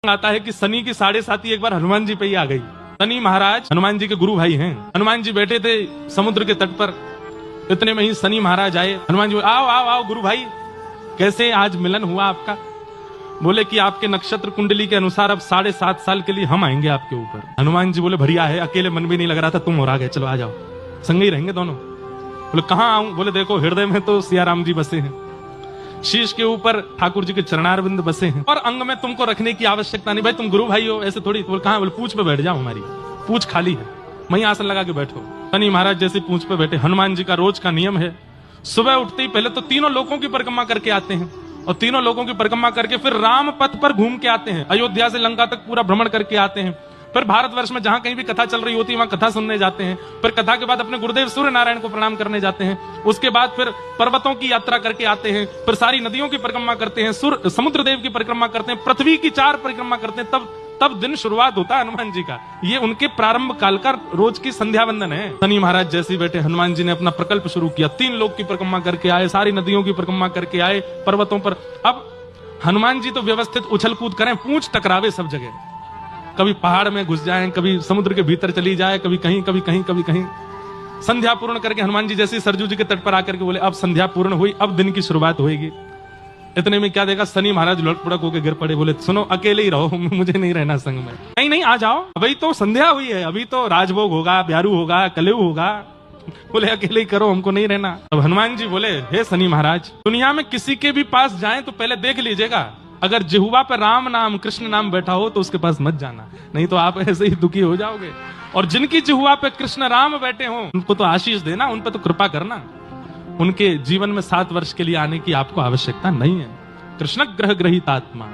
आता है कि शनि की 7.5 एक बार हनुमान जी पे ही आ गई। शनि महाराज हनुमान जी के गुरु भाई हैं। हनुमान जी बैठे थे समुद्र के तट पर, इतने में ही शनि महाराज आए। हनुमान जी आओ आओ आओ गुरु भाई, कैसे आज मिलन हुआ आपका? बोले कि आपके नक्षत्र कुंडली के अनुसार अब 7.5 साल के लिए हम आएंगे आपके ऊपर। हनुमान जी बोले बढ़िया है, अकेले मन भी नहीं लग रहा था, तुम और आ गए, चलो आ जाओ, संग ही रहेंगे दोनों। बोले कहाँ आऊं? बोले देखो हृदय में तो सिया राम जी बसे हैं, शीश के ऊपर ठाकुर जी के चरणारविंद बसे हैं, और अंग में तुमको रखने की आवश्यकता नहीं, भाई तुम गुरु भाई हो, ऐसे थोड़ी। बोले कहाँ? बोले पूछ पे बैठ जाओ, हमारी पूछ खाली है, वहीं आसन लगा के बैठो। शनि महाराज जैसे पूछ पे बैठे, हनुमान जी का रोज का नियम है, सुबह उठते ही पहले तो तीनों लोगों की परिक्रमा करके आते हैं, और तीनों लोगों की परिक्रमा करके फिर राम पथ पर घूम के आते हैं, अयोध्या से लंका तक पूरा भ्रमण करके आते हैं। फिर भारतवर्ष में जहां कहीं भी कथा चल रही होती है वहां कथा सुनने जाते हैं। फिर कथा के बाद अपने गुरुदेव सूर्य नारायण को प्रणाम करने जाते हैं। उसके बाद फिर पर्वतों की यात्रा करके आते हैं, फिर सारी नदियों की परिक्रमा करते हैं, समुद्र देव की परिक्रमा करते हैं, पृथ्वी की 4 परिक्रमा करते हैं, तब दिन शुरुआत होता है हनुमान जी का। ये उनके प्रारंभ काल का रोज की संध्या वंदन है। शनि महाराज जैसे बैठे, हनुमान जी ने अपना प्रकल्प शुरू किया, 3 लोक की परिक्रमा करके आए, सारी नदियों की परिक्रमा करके आए, पर्वतों पर। अब हनुमान जी तो व्यवस्थित उछल कूद करें, पूंछ टकरावे सब जगह, कभी पहाड़ में घुस जाएं, कभी समुद्र के भीतर चली जाए, कभी कहीं कभी कहीं कभी कहीं। संध्या पूर्ण करके हनुमान जी जैसे सरजू जी के तट पर आकर के बोले अब संध्या पूर्ण हुई, अब दिन की शुरुआत होगी। इतने में क्या देखा, शनि महाराज लुढ़क होकर गिर पड़े, बोले सुनो अकेले ही रहो, मुझे नहीं रहना संग में। नहीं नहीं आ जाओ, अभी तो संध्या हुई है, अभी तो राजभोग होगा, ब्यारू होगा, कलेऊ होगा। बोले अकेले ही करो, हमको नहीं रहना। अब हनुमान जी बोले हे शनि महाराज, दुनिया में किसी के भी पास जाएं तो पहले देख लीजिएगा, अगर जिह्वा पर राम नाम कृष्ण नाम बैठा हो तो उसके पास मत जाना, नहीं तो आप ऐसे ही दुखी हो जाओगे। और जिनकी जिह्वा पे कृष्ण राम बैठे हो उनको तो आशीष देना, उन पर तो कृपा करना। उनके जीवन में 7 वर्ष के लिए आने की आपको आवश्यकता नहीं है। कृष्ण ग्रह ग्रहित आत्मा।